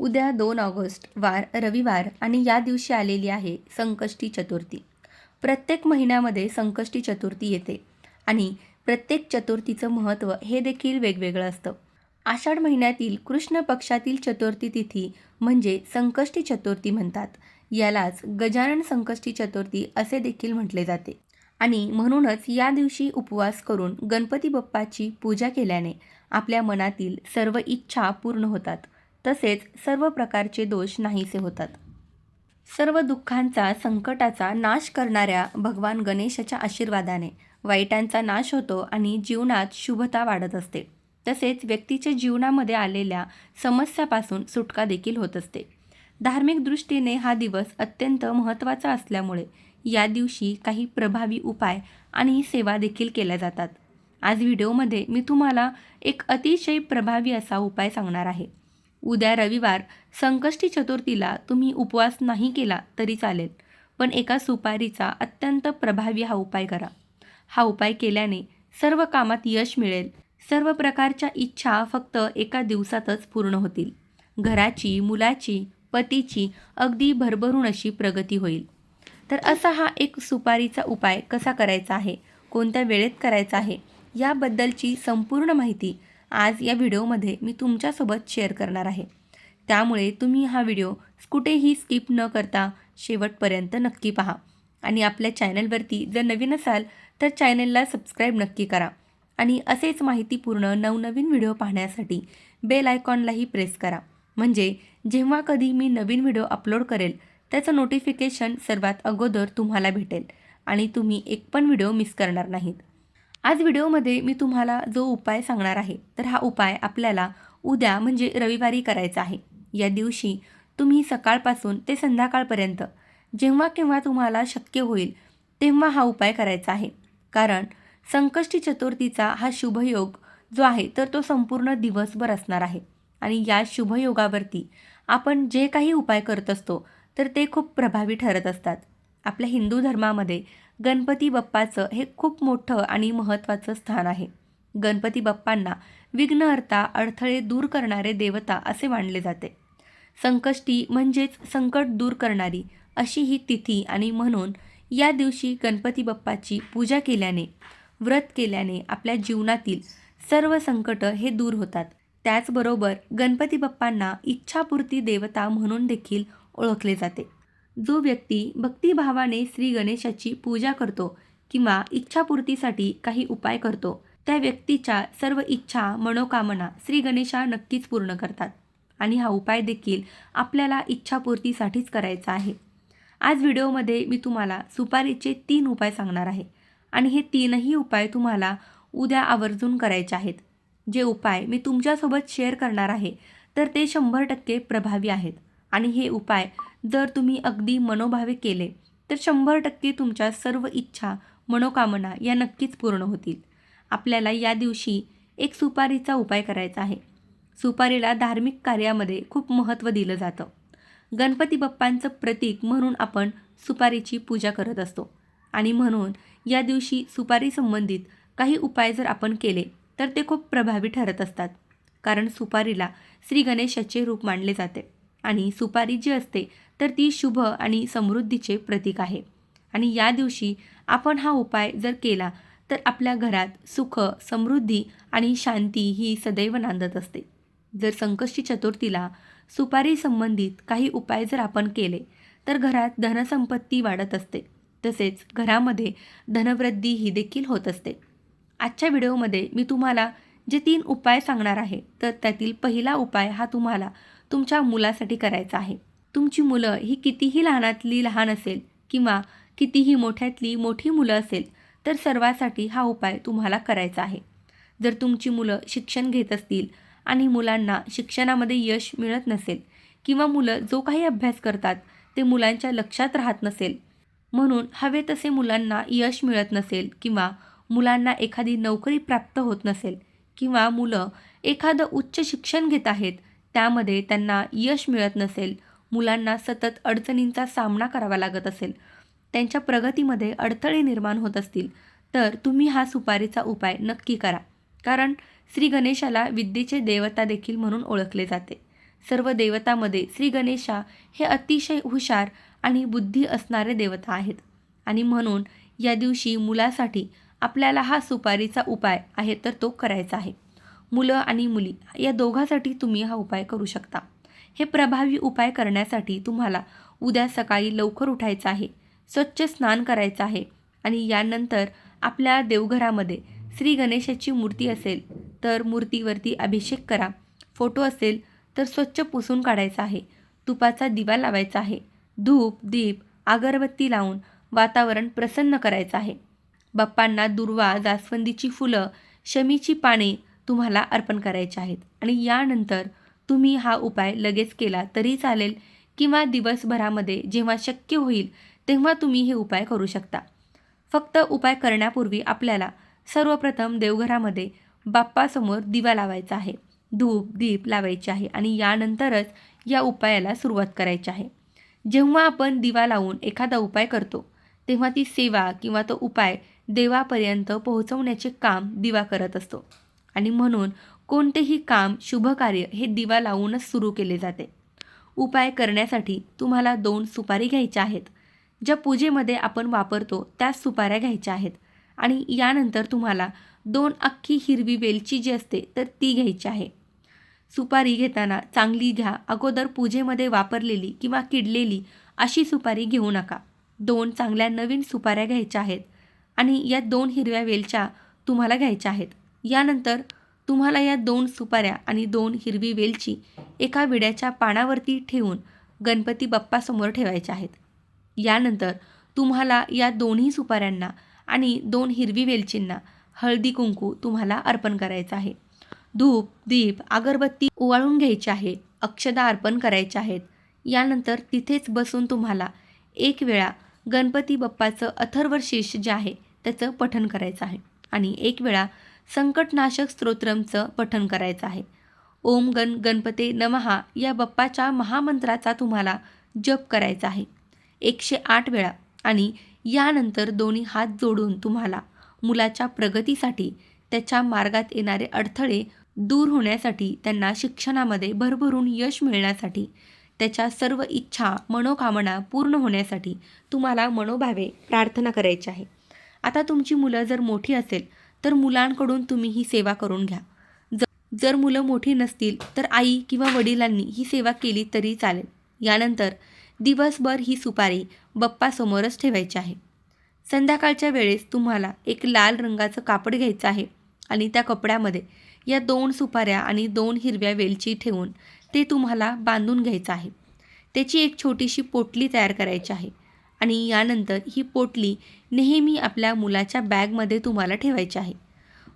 उद्या 2 ऑगस्ट वार रविवार आणि या दिवशी आलेली आहे संकष्टी चतुर्थी. प्रत्येक महिन्यामध्ये संकष्टी चतुर्थी येते आणि प्रत्येक चतुर्थीचं महत्त्व हे देखील वेगवेगळं असतं. आषाढ महिन्यातील कृष्ण पक्षातील चतुर्थी तिथी म्हणजे संकष्टी चतुर्थी म्हणतात. यालाच गजानन संकष्टी चतुर्थी असे देखील म्हटले जाते. आणि म्हणूनच या दिवशी उपवास करून गणपती बाप्पाची पूजा केल्याने आपल्या मनातील सर्व इच्छा पूर्ण होतात. तसेच सर्व प्रकारचे दोष नाहीसे होतात. सर्व दुःखांचा संकटाचा नाश करणाऱ्या भगवान गणेशाच्या आशीर्वादाने वाईटांचा नाश होतो आणि जीवनात शुभता वाढत असते. तसेच व्यक्तीच्या जीवनामध्ये आलेल्या समस्यापासून सुटका देखील होत असते. धार्मिक दृष्टीने हा दिवस अत्यंत महत्त्वाचा असल्यामुळे या दिवशी काही प्रभावी उपाय आणि सेवा देखील केल्या जातात. आज व्हिडिओमध्ये मी तुम्हाला एक अतिशय प्रभावी असा उपाय सांगणार आहे. उद्या रविवार संकष्टी चतुर्थीला तुम्ही उपवास नाही केला तरी चालेल, पण एका सुपारीचा अत्यंत प्रभावी हा उपाय करा. हा उपाय केल्याने सर्व कामात यश मिळेल. सर्व प्रकारच्या इच्छा फक्त एका दिवसातच पूर्ण होतील. घराची, मुलाची, पतीची अगदी भरभरून अशी प्रगती होईल. तर असा हा एक सुपारीचा उपाय कसा करायचा आहे, कोणत्या वेळेत करायचा आहे, याबद्दलची संपूर्ण माहिती आज या व्हिडिओमध्ये मी तुमच्यासोबत शेअर करणार आहे. त्यामुळे तुम्ही हा व्हिडिओ कुठेही स्किप न करता शेवटपर्यंत नक्की पहा. आणि आपल्या चॅनलवरती जर नवीन असाल तर चॅनलला सबस्क्राईब नक्की करा. आणि असेच माहितीपूर्ण नवनवीन व्हिडिओ पाहण्यासाठी बेल आयकॉनलाही प्रेस करा. म्हणजे जेव्हा कधी मी नवीन व्हिडिओ अपलोड करेल त्याचं नोटिफिकेशन सर्वात अगोदर तुम्हाला भेटेल आणि तुम्ही एक पण व्हिडिओ मिस करणार नाहीत. आज व्हिडिओमध्ये मी तुम्हाला जो उपाय सांगणार आहे, तर हा उपाय आपल्याला उद्या म्हणजे रविवारी करायचा आहे. या दिवशी तुम्ही सकाळपासून ते संध्याकाळपर्यंत जेव्हा केव्हा तुम्हाला शक्य होईल तेव्हा हा उपाय करायचा आहे. कारण संकष्टी चतुर्थीचा हा शुभयोग जो आहे तर तो संपूर्ण दिवसभर असणार आहे. आणि या शुभयोगावरती आपण जे काही उपाय करत असतो तर ते खूप प्रभावी ठरत असतात. आपल्या हिंदू धर्मामध्ये गणपती बाप्पाचं हे खूप मोठं आणि महत्त्वाचं स्थान आहे. गणपती बाप्पांना विघ्नहर्ता, अडथळे दूर करणारे देवता असे मानले जाते. संकष्टी म्हणजेच संकट दूर करणारी अशी ही तिथी आणि म्हणून या दिवशी गणपती बाप्पाची पूजा केल्याने, व्रत केल्याने आपल्या जीवनातील सर्व संकट हे दूर होतात. त्याचबरोबर गणपती बाप्पांना इच्छापूर्ती देवता म्हणून देखील ओळखले जाते. जो व्यक्ती भक्तिभावाने श्री गणेशाची पूजा करतो किंवा इच्छापूर्तीसाठी काही उपाय करतो, त्या व्यक्तीच्या सर्व इच्छा, मनोकामना श्री गणेशा नक्कीच पूर्ण करतात. आणि हा उपाय देखील आपल्याला इच्छापूर्तीसाठीच करायचा आहे. आज व्हिडिओमध्ये मी तुम्हाला सुपारीचे 3 उपाय सांगणार आहे आणि हे 3ही उपाय तुम्हाला उद्या आवर्जून करायचे आहेत. जे उपाय मी तुमच्यासोबत शेअर करणार आहे तर ते 100% प्रभावी आहेत. आणि हे उपाय जर तुम्ही अगदी मनोभावे केले तर 100% तुमच्या सर्व इच्छा, मनोकामना या नक्कीच पूर्ण होतील. आपल्याला या दिवशी एक सुपारीचा उपाय करायचा आहे. सुपारीला धार्मिक कार्यामध्ये खूप महत्त्व दिलं जातं. गणपती बाप्पांचं प्रतीक म्हणून आपण सुपारीची पूजा करत असतो. आणि म्हणून या दिवशी सुपारी संबंधित काही उपाय जर आपण केले तर ते खूप प्रभावी ठरत असतात. कारण सुपारीला श्री गणेशाचे रूप मानले जाते आणि सुपारी जी असते तर ती शुभ आणि समृद्धीचे प्रतीक आहे. आणि या दिवशी आपण हा उपाय जर केला तर आपल्या घरात सुख, समृद्धी आणि शांती ही सदैव नांदत असते. जर संकष्टी चतुर्थीला सुपारी संबंधित काही उपाय जर आपण केले तर घरात धनसंपत्ती वाढत असते. तसेच घरामध्ये धनवृद्धी ही देखील होत असते. आजच्या व्हिडिओमध्ये मी तुम्हाला जे 3 उपाय सांगणार आहे तर त्यातील पहिला उपाय हा तुम्हाला तुमच्या मुलासाठी करायचा आहे. तुमची मुलं ही कितीही लहानातली लहान असेल किंवा कितीही मोठ्यातली मोठी मुलं असेल तर सर्वासाठी हा उपाय तुम्हाला करायचा आहे. जर तुमची मुलं शिक्षण घेत असतील आणि मुलांना शिक्षणामध्ये यश मिळत नसेल किंवा मुलं जो काही अभ्यास करतात ते मुलांच्या लक्षात राहत नसेल, म्हणून हवे तसे मुलांना यश मिळत नसेल किंवा मुलांना एखादी नोकरी प्राप्त होत नसेल किंवा मुलं एखादं उच्च शिक्षण घेत आहेत त्यामध्ये त्यांना यश मिळत नसेल, मुलांना सतत अडचणींचा सामना करावा लागत असेल, त्यांच्या प्रगतीमध्ये अडथळे निर्माण होत असतील तर तुम्ही हा सुपारीचा उपाय नक्की करा. कारण श्री गणेशाला विद्येचे देवता देखील म्हणून ओळखले जाते. सर्व देवतांमध्ये श्री गणेशा हे अतिशय हुशार आणि बुद्धी असणारे देवता आहेत आणि म्हणून या दिवशी मुलासाठी आपल्याला हा सुपारीचा उपाय आहे तर तो करायचा आहे. मुलं आणि मुली या दोघांसाठी तुम्ही हा उपाय करू शकता. हे प्रभावी उपाय करण्यासाठी तुम्हाला उद्या सकाळी लवकर उठायचं आहे, स्वच्छ स्नान करायचं आहे आणि यानंतर आपल्या देवघरामध्ये श्री गणेशाची मूर्ती असेल तर मूर्तीवरती अभिषेक करा. फोटो असेल तर स्वच्छ पुसून काढायचा आहे. तुपाचा दिवा लावायचा आहे. धूप, दीप, अगरबत्ती लावून वातावरण प्रसन्न करायचं आहे. बाप्पांना दुर्वा, जास्वंदीची फुलं, शमीची पाने तुम्हाला अर्पण करायची आहेत आणि यानंतर तुम्ही हा उपाय लगेच केला तरी चालेल किंवा दिवसभरामध्ये जेव्हा शक्य होईल तेव्हा तुम्ही हे उपाय करू शकता. फक्त उपाय करण्यापूर्वी आपल्याला सर्वप्रथम देवघरामध्ये बाप्पासमोर दिवा लावायचा आहे, धूप दीप लावायचे आहे आणि यानंतरच या उपायाला सुरुवात करायची आहे. जेव्हा आपण दिवा लावून एखादा उपाय करतो तेव्हा ती सेवा किंवा तो उपाय देवापर्यंत पोहोचवण्याचे काम दिवा करत असतो आणि म्हणून कोणतेही काम शुभकार्य हे दिवा लावूनच सुरू केले जाते. उपाय करण्यासाठी तुम्हाला 2 सुपारी घ्यायच्या आहेत. ज्या पूजेमध्ये आपण वापरतो त्याच सुपाऱ्या घ्यायच्या आहेत आणि यानंतर तुम्हाला 2 अख्खी हिरवी वेलची जी असते तर ती घ्यायची आहे. सुपारी घेताना चांगली घ्या. अगोदर पूजेमध्ये वापरलेली किंवा किडलेली अशी सुपारी घेऊ नका. 2 चांगल्या नवीन सुपाऱ्या घ्यायच्या आहेत आणि या 2 हिरव्या वेलच्या तुम्हाला घ्यायच्या आहेत. यानंतर तुम्हाला या 2 सुपाऱ्या आणि 2 हिरवी वेलची एका विड्याच्या पानावरती ठेवून गणपती बाप्पासमोर ठेवायच्या आहेत. यानंतर तुम्हाला या दोन्ही सुपाऱ्यांना आणि 2 हिरवी वेलचींना हळदी कुंकू तुम्हाला अर्पण करायचं आहे. धूप, दीप, अगरबत्ती ओवाळून घ्यायची आहे. अक्षदा अर्पण करायच्या आहेत. यानंतर तिथेच बसून तुम्हाला एक वेळा गणपती बाप्पाचं अथर्वशीर्ष जे आहे त्याचं पठण करायचं आहे आणि एक वेळा संकटनाशक स्तोत्रमचं पठण करायचं आहे. ओम गणपते नमः या बाप्पाच्या महामंत्राचा तुम्हाला जप करायचा आहे 108 वेळा आणि यानंतर दोन्ही हात जोडून तुम्हाला मुलाच्या प्रगतीसाठी, त्याच्या मार्गात येणारे अडथळे दूर होण्यासाठी, त्यांना शिक्षणामध्ये भरभरून यश मिळण्यासाठी, त्याच्या सर्व इच्छा मनोकामना पूर्ण होण्यासाठी तुम्हाला मनोभावे प्रार्थना करायची आहे. आता तुमची मुलं जर मोठी असेल तर मुलांकडून तुम्ही ही सेवा करून घ्या. जर मुलं मोठी नसतील तर आई किंवा वडिलांनी ही सेवा केली तरी चालेल. यानंतर दिवसभर ही सुपारी बाप्पासमोरच ठेवायची आहे. संध्याकाळच्या वेळेस तुम्हाला एक लाल रंगाचं कापड घ्यायचं आहे आणि त्या कपड्यामध्ये या 2 सुपाऱ्या आणि 2 हिरव्या वेलची ठेवून ते तुम्हाला बांधून घ्यायचं आहे. त्याची एक छोटीशी पोटली तयार करायची आहे आणि यानंतर ही पोटली नेहमी आपल्या मुलाच्या बॅगमध्ये तुम्हाला ठेवायची आहे.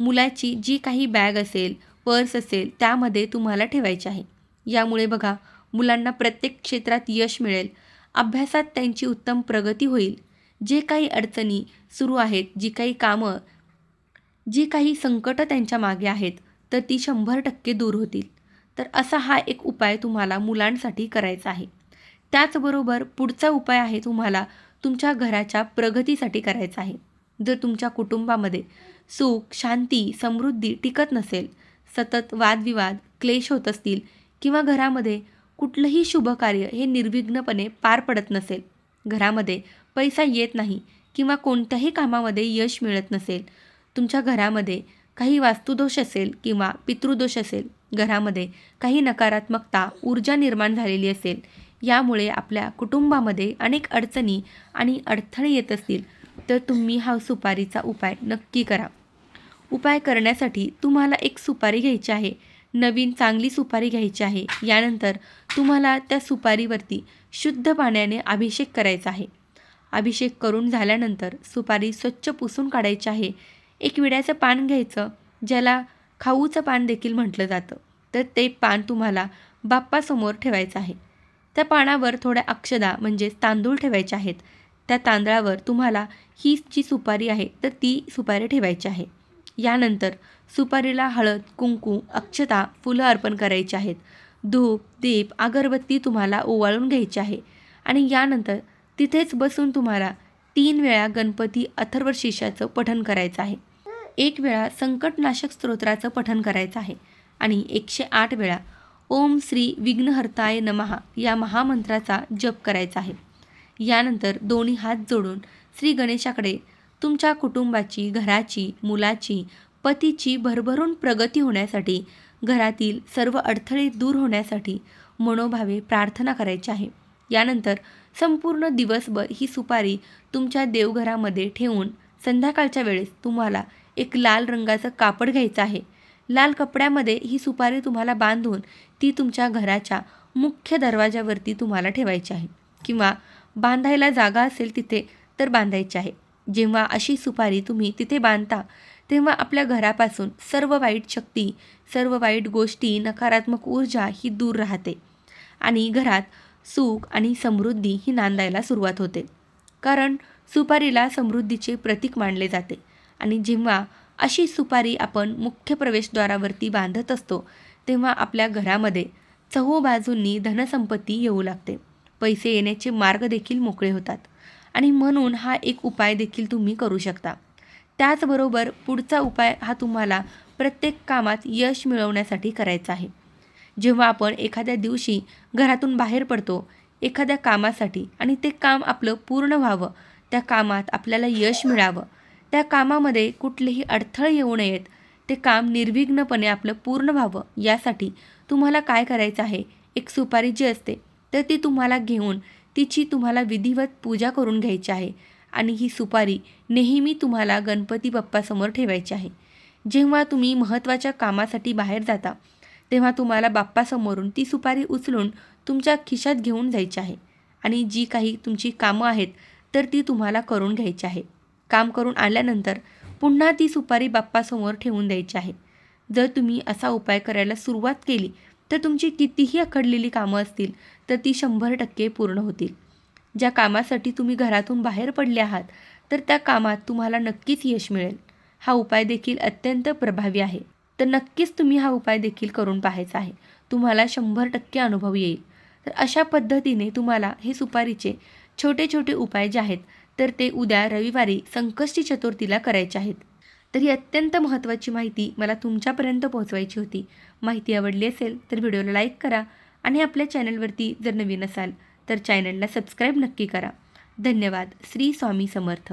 मुलाची जी काही बॅग असेल, पर्स असेल त्यामध्ये तुम्हाला ठेवायची आहे. यामुळे बघा मुलांना प्रत्येक क्षेत्रात यश मिळेल, अभ्यासात त्यांची उत्तम प्रगती होईल. जे काही अडचणी सुरू आहेत, जी काही कामं, जी काही संकटं त्यांच्या मागे आहेत तर ती 100% दूर होतील. तर असा हा एक उपाय तुम्हाला मुलांसाठी करायचा आहे. त्याचबरोबर पुढचा उपाय आहे तुम्हाला तुमच्या घराच्या प्रगतीसाठी करायचा आहे. जर तुमच्या कुटुंबामध्ये सुख, शांती, समृद्धी टिकत नसेल, सतत वादविवाद, क्लेश होत असतील किंवा घरामध्ये कुठलंही शुभकार्य हे निर्विघ्नपणे पार पडत नसेल, घरामध्ये पैसा येत नाही किंवा कोणत्याही कामामध्ये यश मिळत नसेल, तुमच्या घरामध्ये काही वास्तुदोष असेल किंवा पितृदोष असेल, घरामध्ये काही नकारात्मकता, ऊर्जा निर्माण झालेली असेल, यामुळे आपल्या कुटुंबामध्ये अनेक अडचणी आणि अडथळे येत असतील तर तुम्ही हा सुपारीचा उपाय नक्की करा. उपाय करण्यासाठी तुम्हाला एक सुपारी घ्यायची आहे. नवीन चांगली सुपारी घ्यायची आहे. यानंतर तुम्हाला त्या सुपारीवरती शुद्ध पाण्याने अभिषेक करायचा आहे. अभिषेक करून झाल्यानंतर सुपारी स्वच्छ पुसून काढायची आहे. एक विड्याचं पान घ्यायचं, ज्याला खाऊचं पान देखील म्हटलं जातं, तर ते पान तुम्हाला बाप्पासमोर ठेवायचं आहे. त्या पानावर थोड्या अक्षदा म्हणजेच तांदूळ ठेवायचे आहेत. त्या तांदळावर तुम्हाला ही जी सुपारी आहे तर ती सुपारी ठेवायची आहे. यानंतर सुपारीला हळद, कुंकू, अक्षता, फुलं अर्पण करायची आहेत. धूप, दीप, अगरबत्ती तुम्हाला ओवाळून घ्यायची आहे आणि यानंतर तिथेच बसून तुम्हाला 3 वेळा गणपती अथर्वशीर्षाचं पठण करायचं आहे. 1 वेळा संकटनाशक स्तोत्राचं पठण करायचं आहे आणि 108 वेळा ओम श्री विघ्नहर्ताय नमः या महामंत्राचा जप करायचा आहे. यानंतर दोन्ही हात जोडून श्री गणेशाकडे तुमच्या कुटुंबाची, घराची, मुलाची, पतीची भरभरून प्रगती होण्यासाठी, घरातील सर्व अडथळे दूर होण्यासाठी मनोभावे प्रार्थना करायची आहे. यानंतर संपूर्ण दिवसभर ही सुपारी तुमच्या देवघरामध्ये ठेवून संध्याकाळच्या वेळेस तुम्हाला एक लाल रंगाचं कापड घ्यायचं आहे. लाल कपड्यामध्ये ही सुपारी तुम्हाला बांधून ती तुमच्या घराच्या मुख्य दरवाजावरती तुम्हाला ठेवायची आहे किंवा बांधायला जागा असेल तिथे तर बांधायची आहे. जेव्हा अशी सुपारी तुम्ही तिथे बांधता तेव्हा आपल्या घरापासून सर्व वाईट शक्ती, सर्व वाईट गोष्टी, नकारात्मक ऊर्जा ही दूर राहते आणि घरात सुख आणि समृद्धी ही नांदायला सुरुवात होते. कारण सुपारीला समृद्धीचे प्रतीक मानले जाते आणि जेव्हा अशी सुपारी आपण मुख्य प्रवेशद्वारावरती बांधत असतो तेव्हा आपल्या घरामध्ये चहूबाजूंनी धनसंपत्ती येऊ लागते. पैसे येण्याचे मार्ग देखील मोकळे होतात आणि म्हणून हा एक उपाय देखील तुम्ही करू शकता. त्याचबरोबर पुढचा उपाय हा तुम्हाला प्रत्येक कामात यश मिळवण्यासाठी करायचा आहे. जेव्हा आपण एखाद्या दिवशी घरातून बाहेर पडतो एखाद्या कामासाठी आणि ते काम आपलं पूर्ण व्हावं, त्या कामात आपल्याला यश मिळावं, त्या कामामध्ये कुठलेही अडथळे येऊ नयेत, ते काम निर्विघ्नपणे आपलं पूर्ण व्हावं, यासाठी तुम्हाला काय करायचं आहे, एक सुपारी जी असते तर ती तुम्हाला घेऊन तिची तुम्हाला विधिवत पूजा करून घ्यायची आहे आणि ही सुपारी नेहमी तुम्हाला गणपती बाप्पासमोर ठेवायची आहे. जेव्हा तुम्ही महत्त्वाच्या कामासाठी बाहेर जाता तेव्हा तुम्हाला बाप्पासमोरून ती सुपारी उचलून तुमच्या खिशात घेऊन जायची आहे आणि जी काही तुमची कामं आहेत तर ती तुम्हाला करून घ्यायची आहे. काम करून आल्यानंतर पुन्हा ती सुपारी बाप्पासमोर ठेवून द्यायची आहे. जर तुम्ही असा उपाय करायला सुरुवात केली तर तुमची कितीही अखडलेली कामं असतील तर ती 100% पूर्ण होतील. ज्या कामासाठी तुम्ही घरातून बाहेर पडले आहात तर त्या कामात तुम्हाला नक्कीच यश मिळेल. हा उपाय देखील अत्यंत प्रभावी आहे. तर नक्कीच तुम्ही हा उपाय देखील करून पाहायचा आहे. तुम्हाला 100% अनुभव येईल. तर अशा पद्धतीने तुम्हाला हे सुपारीचे छोटे छोटे उपाय जे आहेत तर ते उद्या रविवारी संकष्टी चतुर्थीला करायचे आहेत. तर ही अत्यंत महत्त्वाची माहिती मला तुमच्यापर्यंत पोहोचवायची होती. माहिती आवडली असेल तर व्हिडिओला लाईक करा आणि आपल्या चॅनलवरती जर नवीन असाल तर चॅनलला सबस्क्राईब नक्की करा. धन्यवाद. श्री स्वामी समर्थ.